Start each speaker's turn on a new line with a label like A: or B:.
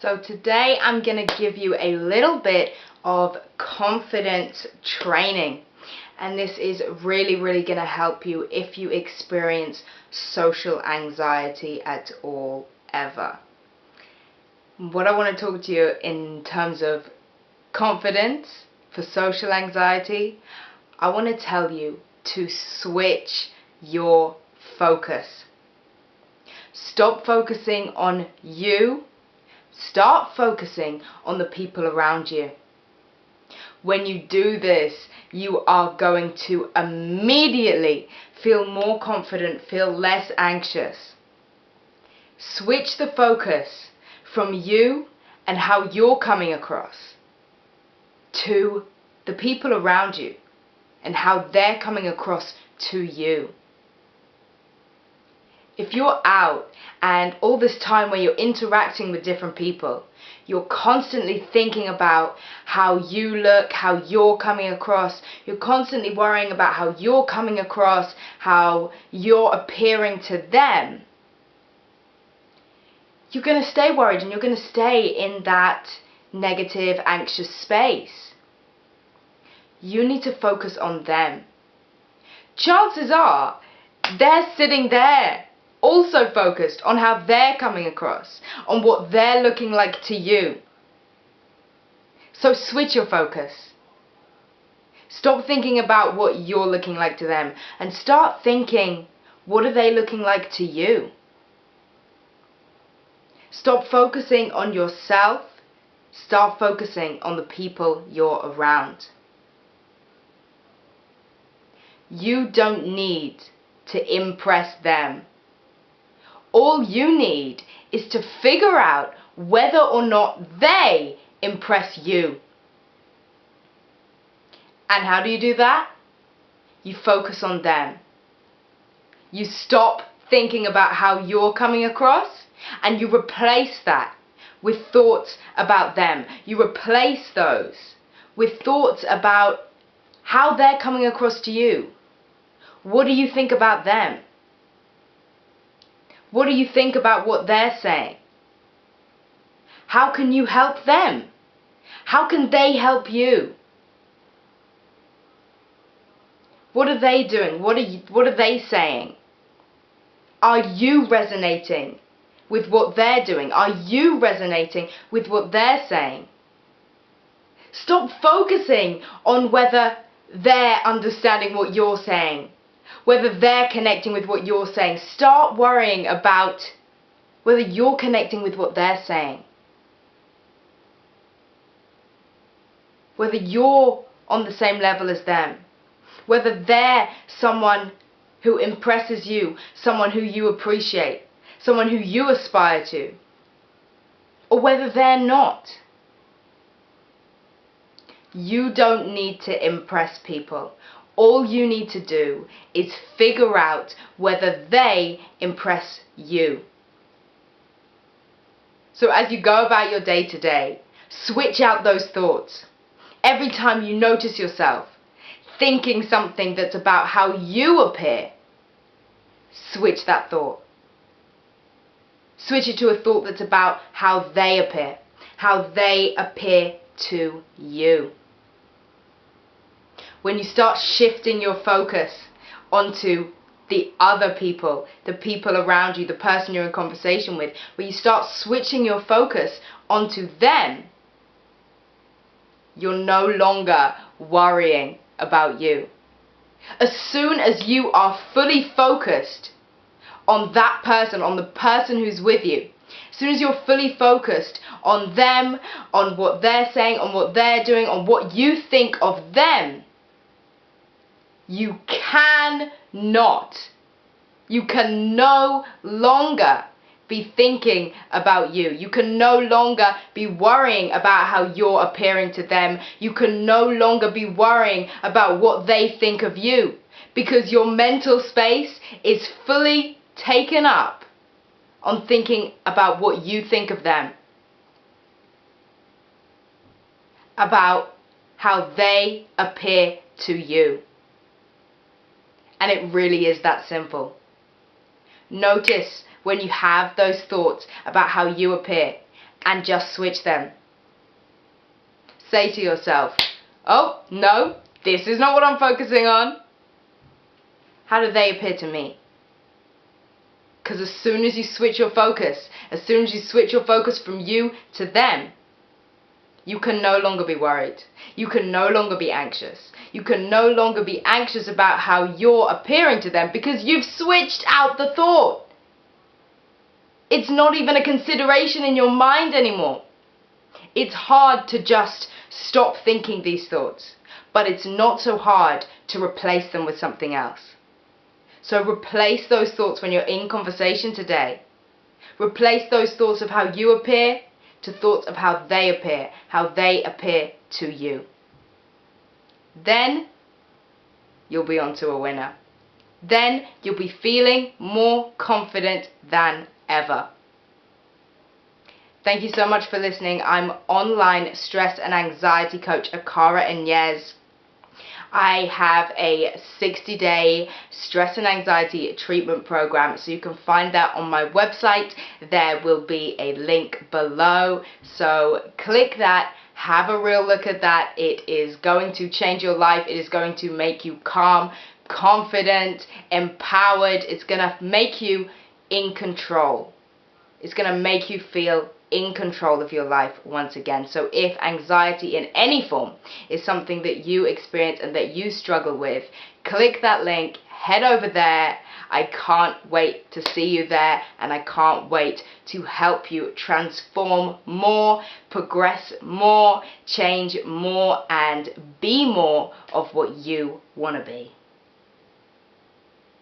A: So today I'm going to give you a little bit of confidence training, and this is really going to help you if you experience social anxiety at all ever. What I want to talk to you in terms of confidence for social anxiety, I want to tell you to switch your focus. Stop focusing on you. Start focusing on the people around you. When you do this, you are going to immediately feel more confident, feel less anxious. Switch the focus from you and how you're coming across to the people around you and how they're coming across to you. If you're out and all this time where you're interacting with different people, you're constantly thinking about how you look, how you're coming across, you're constantly worrying about how you're coming across, how you're appearing to them, you're going to stay worried and you're going to stay in that negative, anxious space. You need to focus on them. Chances are they're sitting there also focused on how they're coming across, on what they're looking like to you. So switch your focus. Stop thinking about what you're looking like to them and start thinking, what are they looking like to you? Stop focusing on yourself. Start focusing on the people you're around. You don't need to impress them. All you need is to figure out whether or not they impress you. And how do you do that? You focus on them. You stop thinking about how you're coming across and you replace that with thoughts about them. You replace those with thoughts about how they're coming across to you. What do you think about them? What do you think about what they're saying? How can you help them? How can they help you? What are they doing? What are they saying? Are you resonating with what they're doing? Are you resonating with what they're saying? Stop focusing on whether they're understanding what you're saying, whether they're connecting with what you're saying. Start worrying about whether you're connecting with what they're saying. Whether you're on the same level as them. Whether they're someone who impresses you, someone who you appreciate, someone who you aspire to. Or whether they're not. You don't need to impress people. All you need to do is figure out whether they impress you. So as you go about your day to day, switch out those thoughts. Every time you notice yourself thinking something that's about how you appear, switch that thought. Switch it to a thought that's about how they appear to you. When you start shifting your focus onto the other people, the people around you, the person you're in conversation with, when you start switching your focus onto them, you're no longer worrying about you. As soon as you are fully focused on that person, on the person who's with you, as soon as you're fully focused on them, on what they're saying, on what they're doing, on what you think of them, you can no longer be thinking about you. You can no longer be worrying about how you're appearing to them. You can no longer be worrying about what they think of you, because your mental space is fully taken up on thinking about what you think of them, about how they appear to you. And it really is that simple. Notice when you have those thoughts about how you appear, and just switch them. Say to yourself, oh, no, this is not what I'm focusing on. How do they appear to me? Because as soon as you switch your focus, as soon as you switch your focus from you to them, you can no longer be worried. You can no longer be anxious. You can no longer be anxious about how you're appearing to them because you've switched out the thought. It's not even a consideration in your mind anymore. It's hard to just stop thinking these thoughts, but it's not so hard to replace them with something else. So replace those thoughts when you're in conversation today. Replace those thoughts of how you appear to thoughts of how they appear to you. Then you'll be onto a winner. Then you'll be feeling more confident than ever. Thank you so much for listening. I'm online stress and anxiety coach Akara Inyez. I have a 60-day stress and anxiety treatment program, so you can find that on my website. There will be a link below, so click that, have a real look at that. It is going to change your life. It is going to make you calm, confident, empowered. It's going to make you in control. It's going to make you feel in control of your life once again. So if anxiety in any form is something that you experience and that you struggle with, click that link, head over there. I can't wait to see you there, and I can't wait to help you transform more, progress more, change more, and be more of what you want to be.